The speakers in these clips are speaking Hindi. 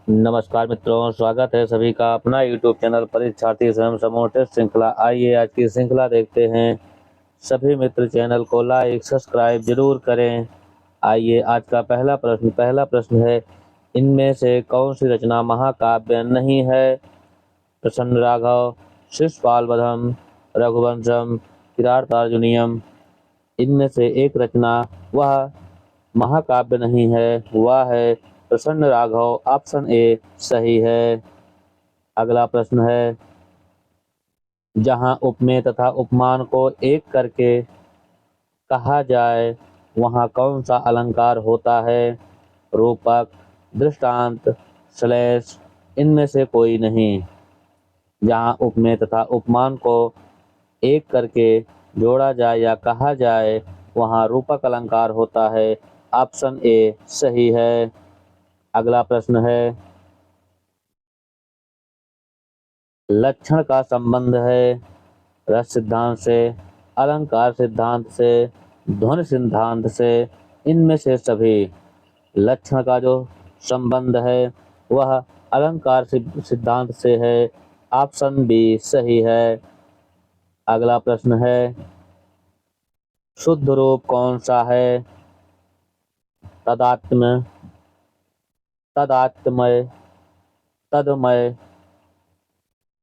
नमस्कार मित्रों, स्वागत है सभी का अपना यूट्यूब चैनल परीक्षार्थी स्वयं समूह टेस्ट श्रृंखला। आइए आज की श्रृंखला देखते हैं। सभी मित्र चैनल को लाइक सब्सक्राइब जरूर करें। आइए आज का पहला प्रश्न है, इनमें से कौन सी रचना महाकाव्य नहीं है? प्रसन्न राघव, शिशुपाल वधम, रघुवंशम, किरातार्जुनीयम। इनमें से एक रचना वह महाकाव्य नहीं है, वह है प्रसन्न राघव। ऑप्शन ए सही है। अगला प्रश्न है, जहां उपमेय तथा उपमान को एक करके कहा जाए वहां कौन सा अलंकार होता है? रूपक, दृष्टांत, श्लेष। इनमें से कोई नहीं। जहां उपमेय तथा उपमान को एक करके जोड़ा जाए या कहा जाए वहां रूपक अलंकार होता है। ऑप्शन ए सही है। अगला प्रश्न है, लक्षण का संबंध है रस सिद्धांत से, अलंकार सिद्धांत से, ध्वनि सिद्धांत से। इनमें से सभी लक्षण का जो संबंध है वह अलंकार सिद्धांत से है। ऑप्शन बी सही है। अगला प्रश्न है, शुद्ध रूप कौन सा है? तदात्म, तदात्मय, तदमय,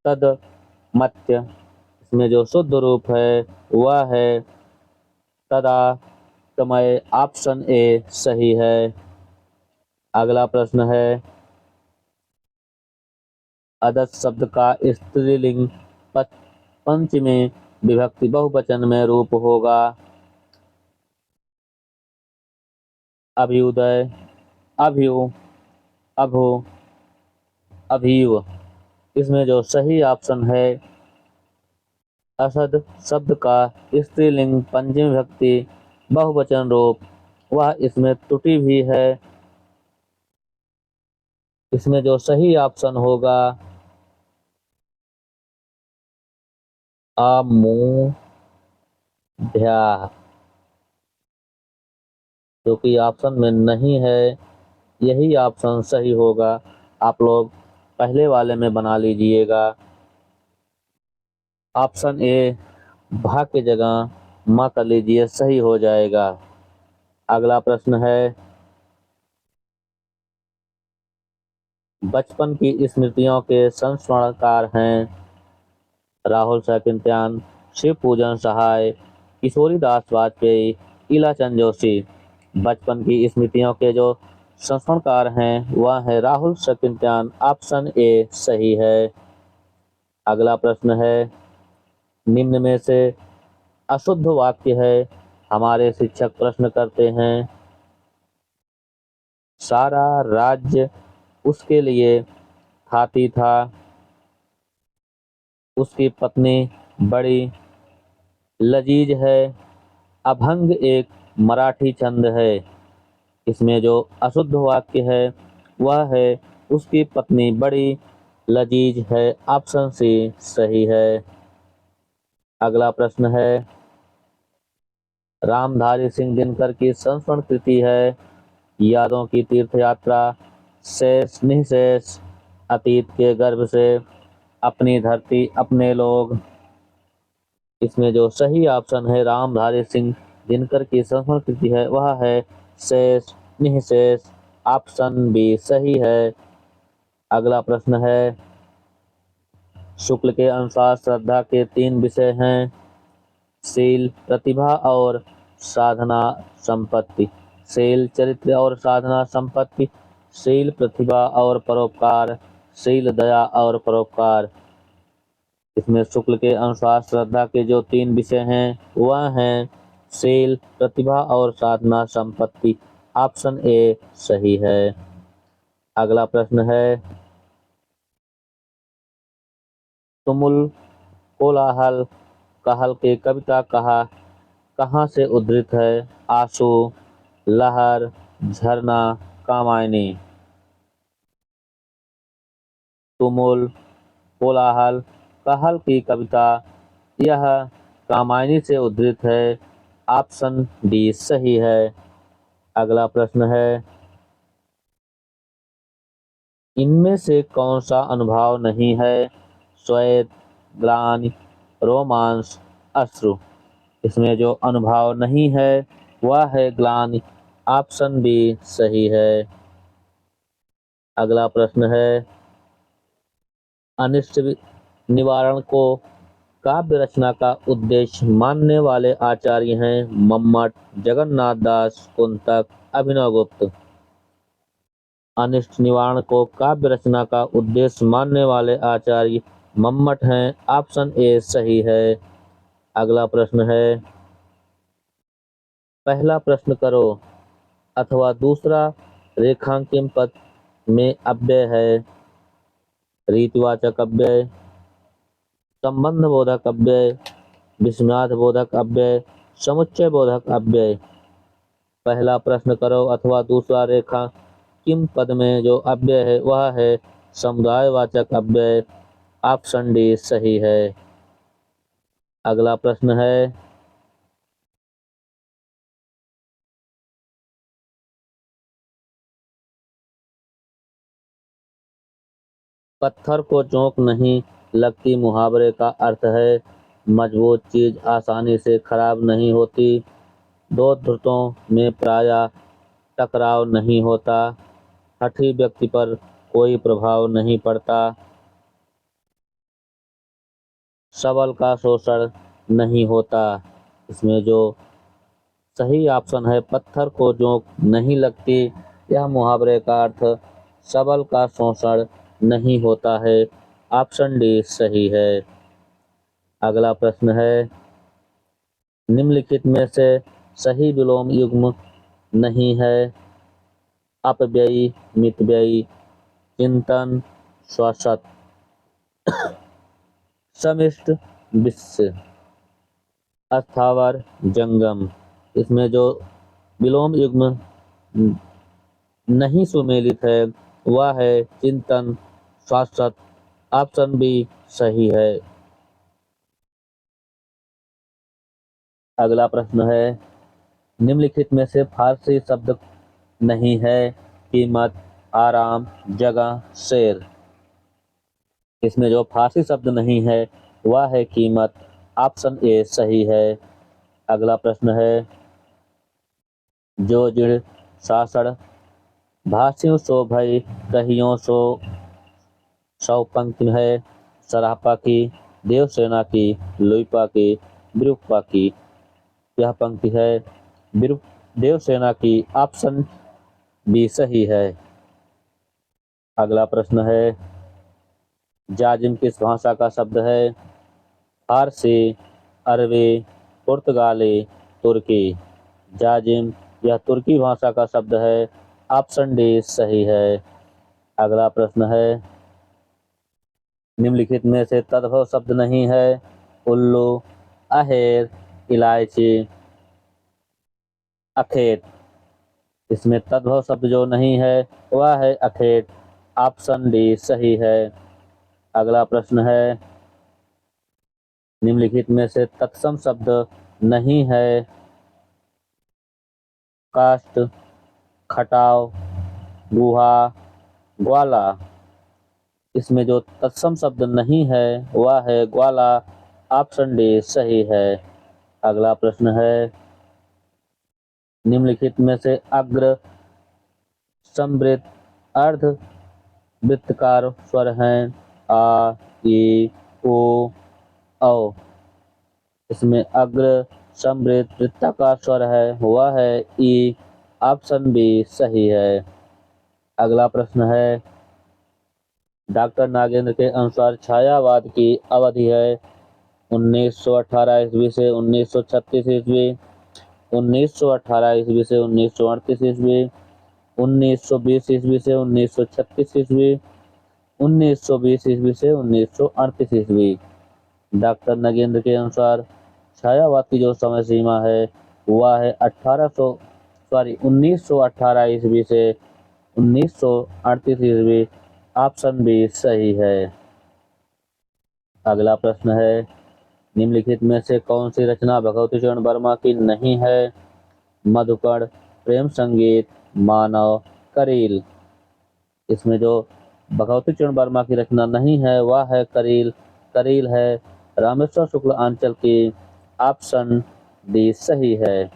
तदमत्य। इसमें जो शुद्ध रूप है वह है तदात्मय। ऑप्शन ए सही है। अगला प्रश्न है, अदस शब्द का स्त्रीलिंग पंचमी विभक्ति बहुवचन में रूप होगा। अभ्युदय, अभ्यु, अभो, अभीव। इसमें जो सही ऑप्शन है, असद शब्द का स्त्रीलिंग पंचमी विभक्ति बहुवचन रूप, वह इसमें त्रुटि भी है। इसमें जो सही ऑप्शन होगा, अमूढ़, जो कि ऑप्शन में नहीं है। यही ऑप्शन सही होगा। आप लोग पहले वाले में बना लीजिएगा। ऑप्शन ए भा की जगह म कर लीजिए, सही हो जाएगा। अगला प्रश्न है, बचपन की स्मृतियों के संस्मरणकार हैं राहुल सैकिंत्यान, शिव पूजन सहाय, किशोरीदास वाजपेयी, इलाचंद जोशी। बचपन की स्मृतियों के जो संस्मरणकार हैं वह है राहुल सैकिंत्यान। ऑप्शन ए सही है। अगला प्रश्न है, निम्न में से अशुद्ध वाक्य है। हमारे शिक्षक प्रश्न करते हैं, सारा राज्य उसके लिए हाथी था, उसकी पत्नी बड़ी लजीज है। अभंग एक मराठी छंद है। इसमें जो अशुद्ध वाक्य है वह है उसकी पत्नी बड़ी लजीज है। ऑप्शन सी सही है। अगला प्रश्न है, रामधारी सिंह दिनकर की संस्मरण कृति है यादों की तीर्थ यात्रा, शेष निःशेष, अतीत के गर्भ से, अपनी धरती अपने लोग। इसमें जो सही ऑप्शन है रामधारी सिंह दिनकर की संस्मरण कृति है वह है शेष निःशेष। ऑप्शन बी सही है। अगला प्रश्न है, शुक्ल के अनुसार श्रद्धा के 3 विषय हैं, शील, प्रतिभा और साधना संपत्ति। शील, चरित्र और साधना संपत्ति, शील, प्रतिभा और परोपकार, शील, दया और परोपकार। इसमें शुक्ल के अनुसार श्रद्धा के जो 3 विषय हैं वह हैं शील, प्रतिभा और साधना संपत्ति। ऑप्शन ए सही है। अगला प्रश्न है, तुमुल, कोलाहल, कहल के कविता कहाँ से उद्धृत है? आंसू, लहर, झरना, कामायनी। तुमुल, कोलाहल, कहल की कविता यह कामायनी से उद्धृत है। ऑप्शन डी सही है। अगला प्रश्न है, इनमें से कौन सा अनुभाव नहीं है? स्वेद, ग्लानि, रोमांस, अश्रु। इसमें जो अनुभाव नहीं है वह है ग्लानि। ऑप्शन बी सही है। अगला प्रश्न है, अनिष्ट निवारण को काव्य रचना का उद्देश्य मानने वाले आचार्य हैं? मम्मट, जगन्नाथ दास, कुंतक, अभिनवगुप्त। अनिष्ट निवारण को काव्य रचना का उद्देश्य मानने वाले आचार्य मम्मट हैं। ऑप्शन ए सही है। अगला प्रश्न है, पहला प्रश्न करो अथवा दूसरा रेखांकित पद में अव्यय है? रीतिवाचक अव्यय, संबंध बोधक अव्यय, विस्मयार्थ बोधक अव्यय, समुच्चय बोधक अव्यय। पहला प्रश्न करो अथवा दूसरा रेखा किम पद में जो अव्यय है वह है समुदायवाचक अव्यय। ऑप्शन डी सही है। अगला प्रश्न है, पत्थर को चोंक नहीं लगती मुहावरे का अर्थ है? मजबूत चीज आसानी से खराब नहीं होती, दो ध्रुतों में प्रायः टकराव नहीं होता, हठी व्यक्ति पर कोई प्रभाव नहीं पड़ता, सबल का शोषण नहीं होता। इसमें जो सही ऑप्शन है, पत्थर को जोंक नहीं लगती, यह मुहावरे का अर्थ सबल का शोषण नहीं होता है। ऑप्शन डी सही है। अगला प्रश्न है, निम्नलिखित में से सही विलोम युग्म नहीं है? अपव्ययी, मितव्ययी, चिंतन, श्वसत, समिष्ट, विश्व, अस्थावर, जंगम। इसमें जो विलोम युग्म नहीं सुमेलित है वह है चिंतन, शाश्वत। ऑप्शन बी सही है। अगला प्रश्न है, निम्नलिखित में से फारसी शब्द नहीं है? कीमत, आराम, जगह, शेर। इसमें जो फारसी शब्द नहीं है वह है कीमत। ऑप्शन ए सही है। अगला प्रश्न है, जो जिढ़ सासड़ भाष्यों सो भय कहियों सो सौ पंक्ति है? सराहपा की, देवसेना की, लुइपा की, विरूपा की। यह पंक्ति है देवसेना की। ऑप्शन बी सही है। अगला प्रश्न है, जाजिम किस भाषा का शब्द है? फारसी, अरबी, पुर्तगाली, तुर्की। जाजिम यह तुर्की भाषा का शब्द है। ऑप्शन डी सही है। अगला प्रश्न है, निम्नलिखित में से तद्भव शब्द नहीं है? उल्लू, अहेर, इलायची, अखेट। इसमें तद्भव शब्द जो नहीं है वह है अखेट। ऑप्शन डी सही है। अगला प्रश्न है, निम्नलिखित में से तत्सम शब्द नहीं है? काष्ठ, खटाव, गुहा, ग्वाला। इसमें जो तत्सम शब्द नहीं है वह है ग्वाला। ऑप्शन डी सही है। अगला प्रश्न है, निम्नलिखित में से अग्र समवृत्त अर्ध वृत्तकार स्वर हैं? आ, ई, ओ, औ। इसमें अग्र समवृत्त वृत्ताकार स्वर है वह है ई। ऑप्शन बी सही है। अगला प्रश्न है, डॉक्टर नागेंद्र के अनुसार छायावाद की अवधि है 1918 ईस्वी से 1936 ईस्वी, 1918 ईस्वी से 1938 ईस्वी, 1920 ईस्वी से 1936 ईस्वी, 1920 ईस्वी से 1938 ईस्वी। डॉक्टर नगेंद्र के अनुसार छायावाद की जो समय सीमा है वह है 1918 ईस्वी से 1938 ईस्वी। ऑप्शन बी सही है। अगला प्रश्न है, निम्नलिखित में से कौन सी रचना भगवती चरण वर्मा की नहीं है? मधुकर, प्रेम संगीत, मानव, करील। इसमें जो भगवती चरण वर्मा की रचना नहीं है, वह है करील। करील है रामेश्वर शुक्ल आंचल की। ऑप्शन डी सही है।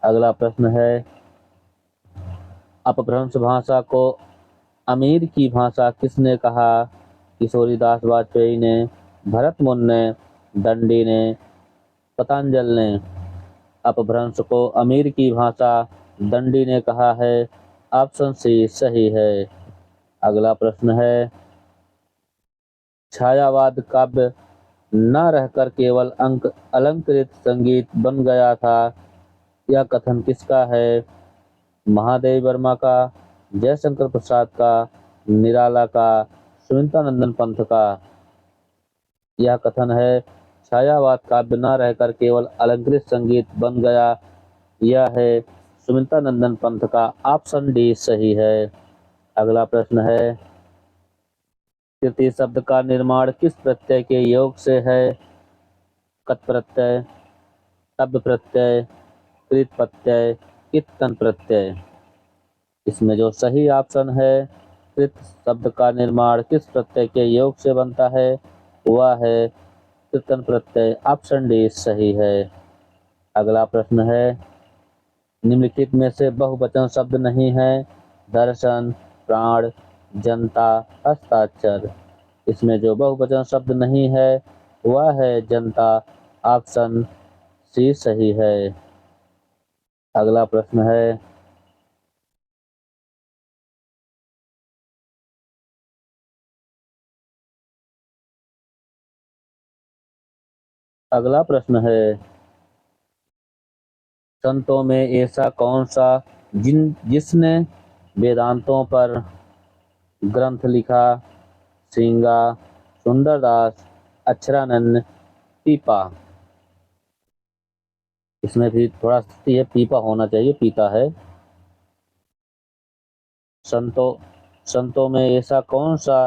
अगला प्रश्न है, अपभ्रंश भाषा को अमीर की भाषा किसने कहा? किशोरीदास वाजपेयी ने, भरत मुनि ने, दंडी ने, पतंजलि ने। अपभ्रंश को अमीर की भाषा दंडी ने कहा है। ऑप्शन सी सही है। अगला प्रश्न है, छायावाद काव्य न रहकर केवल अलंकृत संगीत बन गया था, यह कथन किसका है? महादेव वर्मा का, जयशंकर प्रसाद का, निराला का, सुनीता नंदन पंथ का। यह कथन है, छायावाद काव्य न रहकर केवल अलंकृत संगीत बन गया, यह है सुनीता नंदन पंथ का। ऑप्शन डी सही है। अगला प्रश्न है, कृति शब्द का निर्माण किस प्रत्यय के योग से है? कत प्रत्यय, तब प्रत्यय, कृत प्रत्यय, कित्तन प्रत्यय। इसमें जो सही ऑप्शन है, कृत शब्द का निर्माण किस प्रत्यय के योग से बनता है, वह है कित्तन प्रत्यय। ऑप्शन डी सही है। अगला प्रश्न है, निम्नलिखित में से बहुवचन शब्द नहीं है। दर्शन, प्राण, जनता, हस्ताक्षर। इसमें जो बहुवचन शब्द नहीं है, वह है जनता। ऑप्शन सी सही है। अगला प्रश्न है, अगला प्रश्न है, संतों में ऐसा कौन सा जिसने वेदांतों पर ग्रंथ लिखा? सिंगा, सुंदरदास, अक्षरानंद, पीपा। इसमें भी थोड़ा सही है, पीपा होना चाहिए, पीता है। संतों में ऐसा कौन सा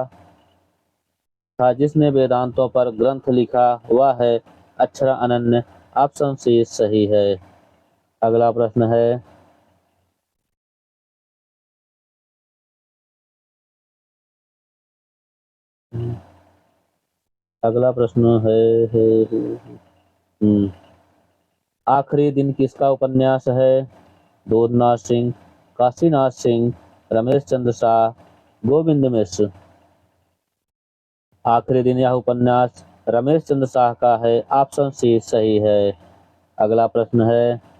था जिसने वेदांतों पर ग्रंथ लिखा? वह है अक्षरानंद। ऑप्शन सी सही है। अगला प्रश्न है, अगला प्रश्न है, आखिरी दिन किसका उपन्यास है? दूधनाथ सिंह, काशीनाथ सिंह, रमेश चंद्र शाह, गोविंद मिश्र। आखिरी दिन यह उपन्यास रमेश चंद्र शाह का है। ऑप्शन सी सही है। अगला प्रश्न है,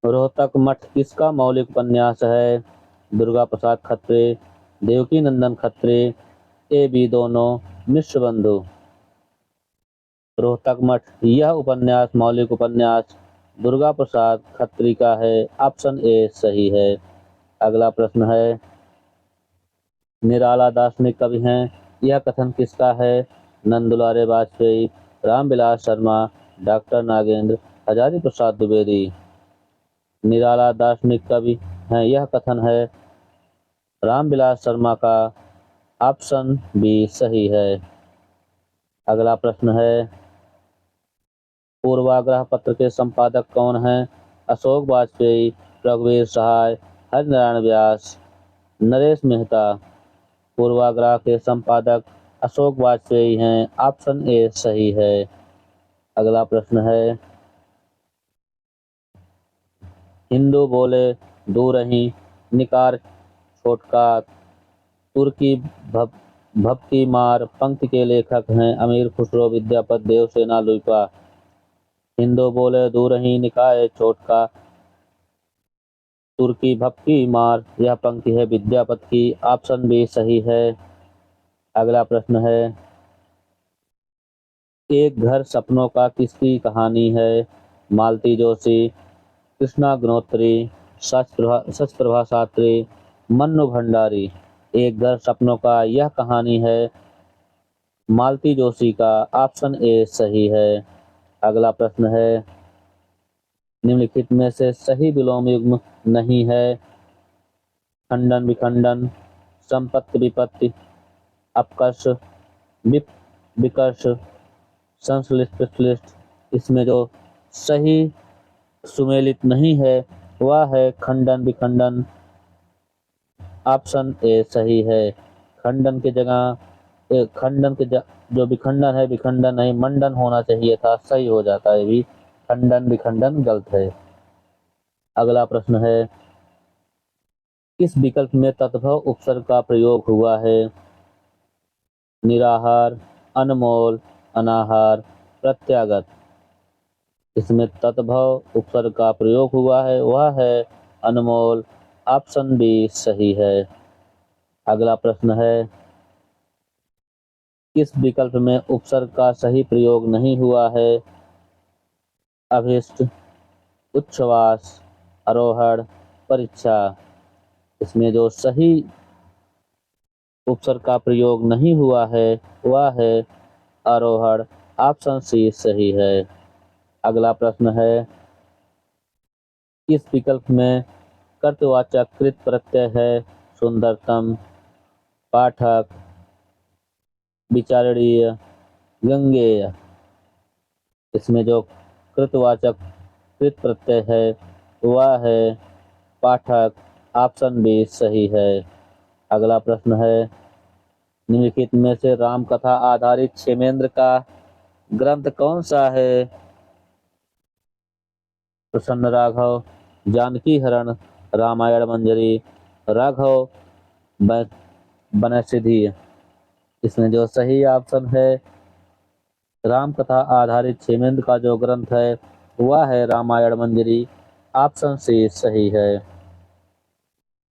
रोहतक मठ किसका मौलिक उपन्यास है? दुर्गा प्रसाद खत्री, देवकी नंदन खत्री, ए बी दोनों, मिश्र बंधु। रोहतक मठ यह उपन्यास मौलिक उपन्यास दुर्गा प्रसाद खत्री का है। ऑप्शन ए सही है। अगला प्रश्न है, निराला दार्शनिक कवि हैं, यह कथन किसका है? नंदुलारे वाजपेयी, रामविलास शर्मा, डॉक्टर नागेंद्र, हजारी प्रसाद द्विवेदी। निराला दार्शनिक कवि हैं, यह कथन है रामविलास शर्मा का। ऑप्शन बी सही है। अगला प्रश्न है, पूर्वाग्रह पत्र के संपादक कौन हैं? अशोक वाजपेयी, रघुवीर सहाय, हरिनारायण व्यास, नरेश मेहता। पूर्वाग्रह के संपादक अशोक वाजपेयी हैं। ऑप्शन ए सही है। अगला प्रश्न है, हिंदू बोले दूर रही, निकार छोटका, तुर्की भक्ति मार पंक्ति के लेखक हैं अमीर खुसरो, विद्यापति, देवसेना, लुइपा। हिंदू बोले दूर रही, निकाय छोटका, तुर्की भक्ति मार, यह पंक्ति है विद्यापति की। ऑप्शन बी सही है। अगला प्रश्न है, एक घर सपनों का किसकी कहानी है? मालती जोशी, कृष्णा अग्निहोत्री, सच प्रभा शास्त्री, मन्नू भंडारी। एक घर सपनों का यह कहानी है मालती जोशी का। ऑप्शन ए सही है। अगला प्रश्न है, निम्नलिखित में से सही विलोम युग्म नहीं है। खंडन विखंडन, संपत्ति विपत्ति, अपकर्ष, विकर्ष, संश्लिष्ट विश्लिष्ट। इसमें जो सही सुमेलित नहीं है वह है खंडन विखंडन। ऑप्शन ए सही है। खंडन की जगह जो विखंडन है, विखंडन नहीं मंडन होना चाहिए था, सही हो जाता है भी। खंडन विखंडन गलत है। अगला प्रश्न है, किस विकल्प में तत्भव उपसर्ग का प्रयोग हुआ है? निराहार, अनमोल, अनाहार, प्रत्यागत। इसमें तत्भव उपसर्ग का प्रयोग हुआ है वह है अनमोल। ऑप्शन बी सही है। अगला प्रश्न है, किस विकल्प में उपसर्ग का सही प्रयोग नहीं हुआ है? अभिष्ट, उच्छ्वास, आरोहण, परीक्षा। इसमें जो सही उपसर्ग का प्रयोग नहीं हुआ है वह है आरोहण। ऑप्शन सी सही है। अगला प्रश्न है, किस विकल्प में कर्तवाचक कृत प्रत्यय है? सुंदरतम, पाठक, विचारणीय, गंगेय। इसमें जो कृतवाचक कृत प्रत्यय है वह है पाठक। ऑप्शन बी सही है। अगला प्रश्न है, निम्नलिखित में से राम कथा आधारित क्षेमेंद्र का ग्रंथ कौन सा है? प्रसन्न राघव, जानकी हरण, रामायण मंजरी, राघव बनसिद्धि। इसमें जो सही ऑप्शन है, राम कथा आधारित क्षेमेंद्र का जो ग्रंथ है वह है रामायण मंजरी। ऑप्शन सी सही है।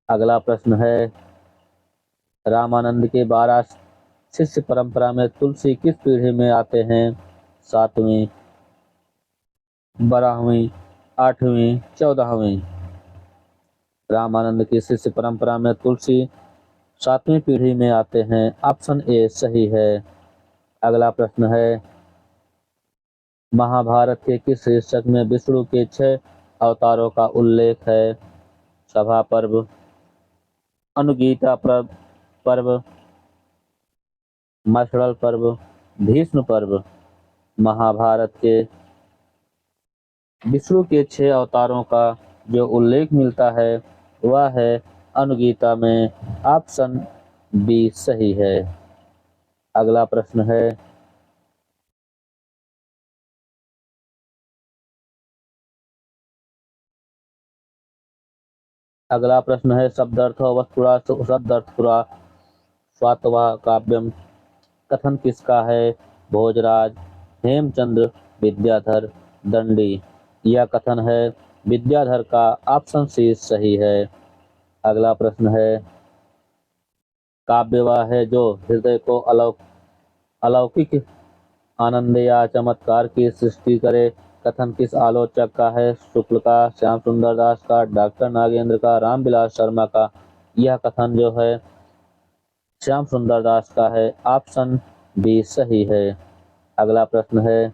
अगला प्रश्न है, रामानंद के 12 शिष्य परंपरा में तुलसी किस पीढ़ी में आते हैं? 7वीं, 12वीं, 8वीं, 14वीं। रामानंद की शिष्य परंपरा में तुलसी 7वीं पीढ़ी में आते हैं। ऑप्शन ए सही है। अगला प्रश्न है, महाभारत के किस शीर्षक में विष्णु के 6 अवतारों का उल्लेख है? सभा पर्व, अनुगीता पर्व, मशड़ल पर्व, भीष्म पर्व। महाभारत के विष्णु के 6 अवतारों का जो उल्लेख मिलता है वह है अनुगीता में। ऑप्शन बी सही है। अगला प्रश्न है, शब्दार्थ वस्तुरा शब्दार्थपुरा स्वातवा काव्यम कथन किसका है? भोजराज, हेमचंद्र, विद्याधर, दंडी। यह कथन है विद्याधर का। ऑप्शन सी सही है। अगला प्रश्न है, काव्य वह है जो हृदय को अलौकिक आनंद या चमत्कार की सृष्टि करे। कथन किस आलोचक का है? शुक्ल का, श्याम सुंदर दास का, डॉक्टर नागेंद्र का, रामविलास शर्मा का। यह कथन जो है श्याम सुंदर दास का है। ऑप्शन बी सही है। अगला प्रश्न है,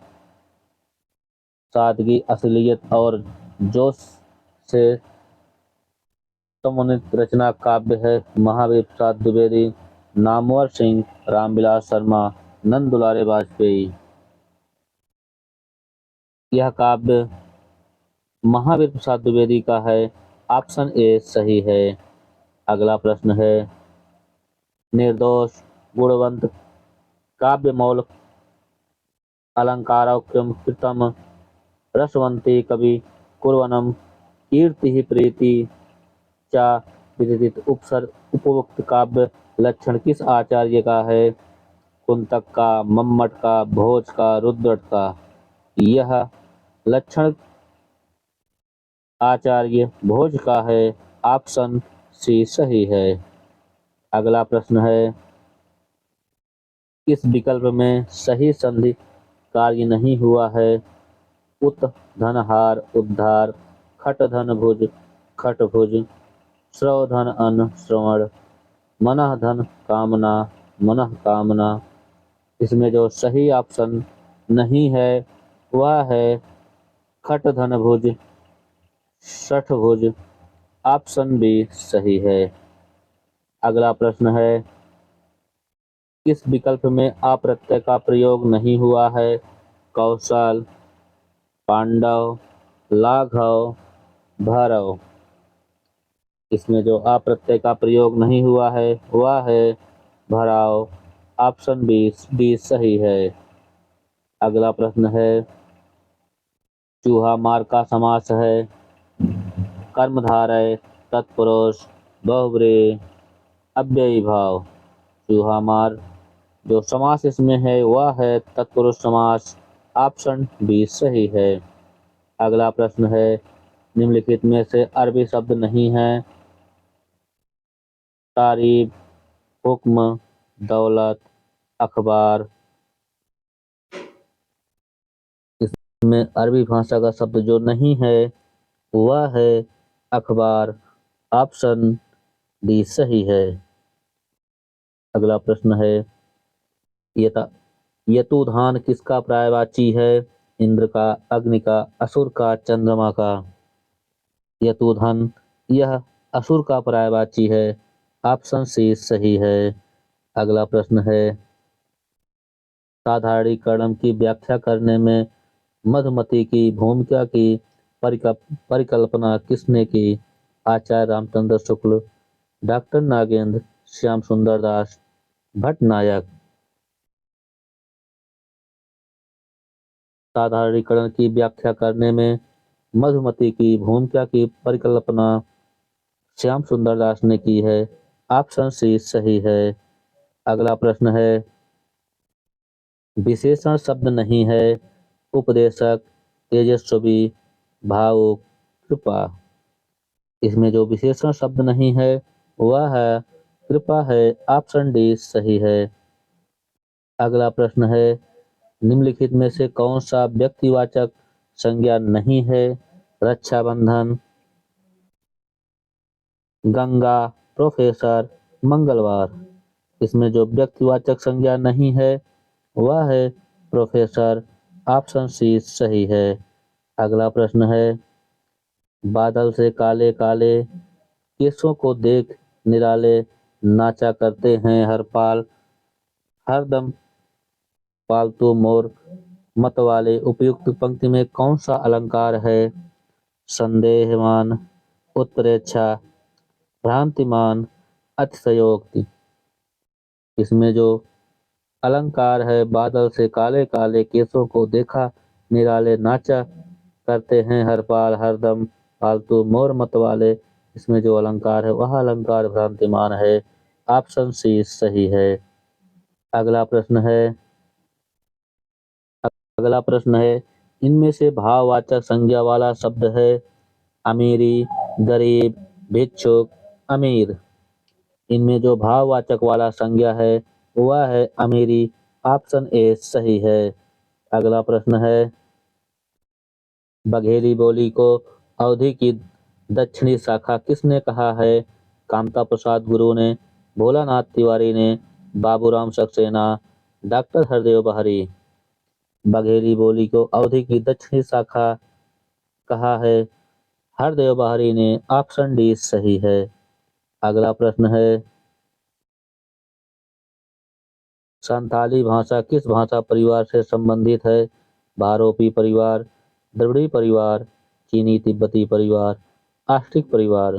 सादगी, असलियत और जोश से समन्वित रचना काव्य है। महावीर प्रसाद द्विवेदी, नामवर सिंह, रामविलास शर्मा, नंद दुलारे वाजपेयी। यह काव्य महावीर प्रसाद द्विवेदी का है। ऑप्शन ए सही है। अगला प्रश्न है, निर्दोष, गुणवंत, काव्य मौल, अलंकारोक्तम कृतम, रसवंती कवि, कुर्वनम, कीर्ति प्रीति चा विदित उपरोक्त काव्य लक्षण किस आचार्य का है? कुंतक का, मम्मट का, भोज का, रुद्रट का। यह लक्षण आचार्य भोज का है। ऑप्शन सी सही है। अगला प्रश्न है, किस विकल्प में सही संधि कार्य नहीं हुआ है? उत धन हार उद्धार, खट धन भुज खट भुज, श्रव धन अन श्रवण, मनः धन कामना मनः कामना। इसमें जो सही ऑप्शन नहीं है वह है खट धन भुज षठ भुज। ऑप्शन बी सही है। अगला प्रश्न है, किस विकल्प में आ प्रत्यय का प्रयोग नहीं हुआ है? कौशल, पांडव, लाघव, भैरव। इसमें जो आ प्रत्यय का प्रयोग नहीं हुआ है वह है भैरव। ऑप्शन डी सही है। अगला प्रश्न है, चूहा मार का समास है कर्मधारय, तत्पुरुष, बहुव्रीहि, अव्ययी भाव। चूहा मार जो समास इसमें है वह है तत्पुरुष समास। ऑप्शन बी सही है। अगला प्रश्न है, निम्नलिखित में से अरबी शब्द नहीं है। तारीफ, हुक्म, दौलत, अखबार। इसमें अरबी भाषा का शब्द जो नहीं है वह है अखबार। ऑप्शन डी सही है। अगला प्रश्न है, यतुधान किसका पर्यायवाची है? इंद्र का, अग्नि का, असुर का, चंद्रमा का। यतुधन यह असुर का पर्यायवाची है। ऑप्शन सी सही है। अगला प्रश्न है, साधारणीकरण की व्याख्या करने में मधुमति की भूमिका की परिकल्पना किसने की? आचार्य रामचंद्र शुक्ल, डॉक्टर नागेंद्र, श्याम सुंदर दास, भट्टनायक। साधारणीकरण की व्याख्या करने में मधुमति की भूमिका की परिकल्पना श्याम सुंदर दास ने की है। ऑप्शन सी सही है। अगला प्रश्न है, विशेषण शब्द नहीं है। उपदेशक, तेजस्वी, भावुक, कृपा। इसमें जो विशेषण शब्द नहीं है वह है कृपा है। ऑप्शन डी सही है। अगला प्रश्न है, निम्नलिखित में से कौन सा व्यक्तिवाचक संज्ञा नहीं है? रक्षाबंधन, गंगा, प्रोफेसर, मंगलवार। इसमें जो व्यक्तिवाचक संज्ञा नहीं है वह है प्रोफेसर। ऑप्शन सी सही है। अगला प्रश्न है, बादल से काले काले केसों को देख निराले नाचा करते हैं हरदम पालतू मोर मतवाले। उपयुक्त पंक्ति में कौन सा अलंकार है? संदेहमान, उत्प्रेक्षा, भ्रांतिमान, अतिशयोक्ति। इसमें जो अलंकार है, बादल से काले काले केसों को देखा निराले नाचा करते हैं हरदम फालतू मोर मत वाले। इसमें जो अलंकार है वह अलंकार भ्रांतिमान है। ऑप्शन सी सही है। अगला प्रश्न है, इनमें से भाववाचक संज्ञा वाला शब्द है अमीरी, गरीब, भिक्षुक, अमीर। इनमें जो भाववाचक वाला संज्ञा है वह है अमीरी। ऑप्शन ए सही है। अगला प्रश्न है, बघेली बोली को अवधि की दक्षिणी शाखा किसने कहा है? कामता प्रसाद गुरु ने, भोलानाथ तिवारी ने, बाबूराम सक्सेना, डॉक्टर हरदेव बहरी। बघेली बोली को अवधि की दक्षिणी शाखा कहा है हरदेव बहरी ने। ऑप्शन डी सही है। अगला प्रश्न है, संथाली भाषा किस भाषा परिवार से संबंधित है? भारोपी परिवार, द्रविड़ी परिवार, चीनी तिब्बती परिवार, आस्ट्रिक परिवार।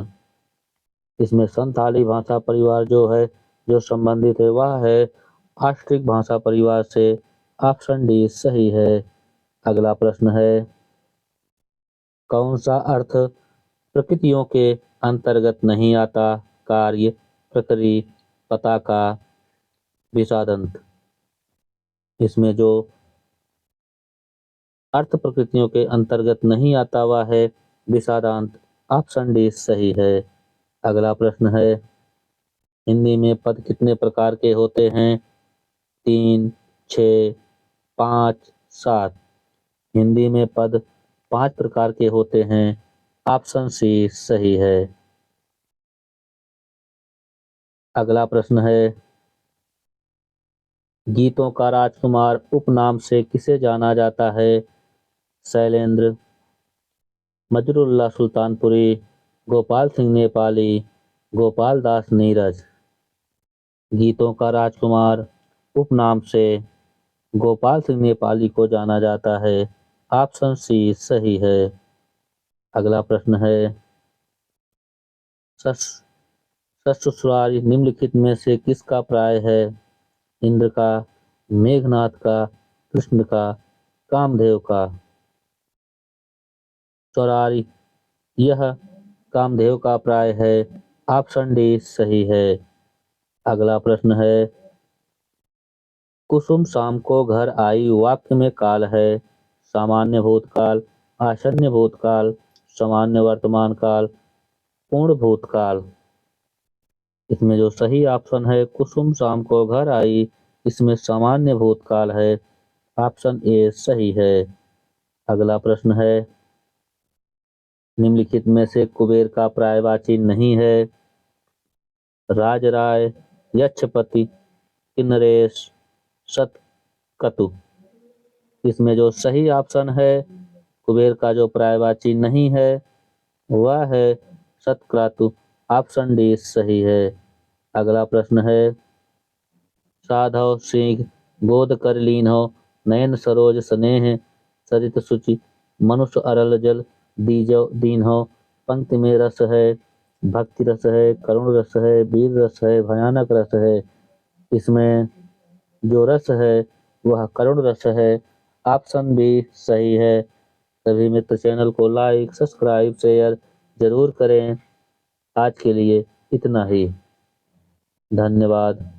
इसमें संथाली भाषा परिवार जो संबंधित है वह है आस्ट्रिक भाषा परिवार से। ऑप्शन डी सही है। अगला प्रश्न है, कौन सा अर्थ प्रकृतियों के अंतर्गत नहीं आता? कार्य, प्रकृति, पताका, विषादंत। इसमें जो अर्थ प्रकृतियों के अंतर्गत नहीं आता वह है विषादांत। ऑप्शन डी सही है। अगला प्रश्न है, हिंदी में पद कितने प्रकार के होते हैं? 3, 6, 5, 7। हिंदी में पद 5 प्रकार के होते हैं। ऑप्शन सी सही है। अगला प्रश्न है, गीतों का राजकुमार उपनाम से किसे जाना जाता है? शैलेंद्र, मजरूल्लाह सुल्तानपुरी, गोपाल सिंह नेपाली, गोपाल दास नीरज। गीतों का राजकुमार उपनाम से गोपाल सिंह नेपाली को जाना जाता है। ऑप्शन सी सही है। अगला प्रश्न है, ससुराल निम्नलिखित में से किसका प्राय है? इंद्र का, मेघनाथ का, कृष्ण का, कामदेव का? ससुराल यह कामदेव का प्राय है। ऑप्शन डी सही है। अगला प्रश्न है, कुसुम शाम को घर आई वाक्य में काल है। सामान्य भूतकाल, आसन्न भूतकाल, सामान्य वर्तमान काल, पूर्ण भूतकाल? इसमें जो सही ऑप्शन है, कुसुम शाम को घर आई, इसमें सामान्य भूतकाल है। ऑप्शन ए सही है। अगला प्रश्न है, निम्नलिखित में से कुबेर का पर्यायवाची नहीं है। राजराय, यक्षपति, किन्नरेश, सतकतु? इसमें जो सही ऑप्शन है, कुबेर का जो पर्यायवाची नहीं है वह है सतक्रतु। ऑप्शन डी सही है। अगला प्रश्न है, साधव सिंह गोद कर लीन्हो, नयन सरोज स्नेह सरित सुचि, मनुष्य अरल जल दीजो दीन्हो। पंक्ति में रस है, भक्ति रस है, करुण रस है, वीर रस है, भयानक रस है? इसमें जो रस है वह करुण रस है। ऑप्शन बी सही है। सभी मित्र चैनल को लाइक, सब्सक्राइब, शेयर जरूर करें। आज के लिए इतना ही। धन्यवाद।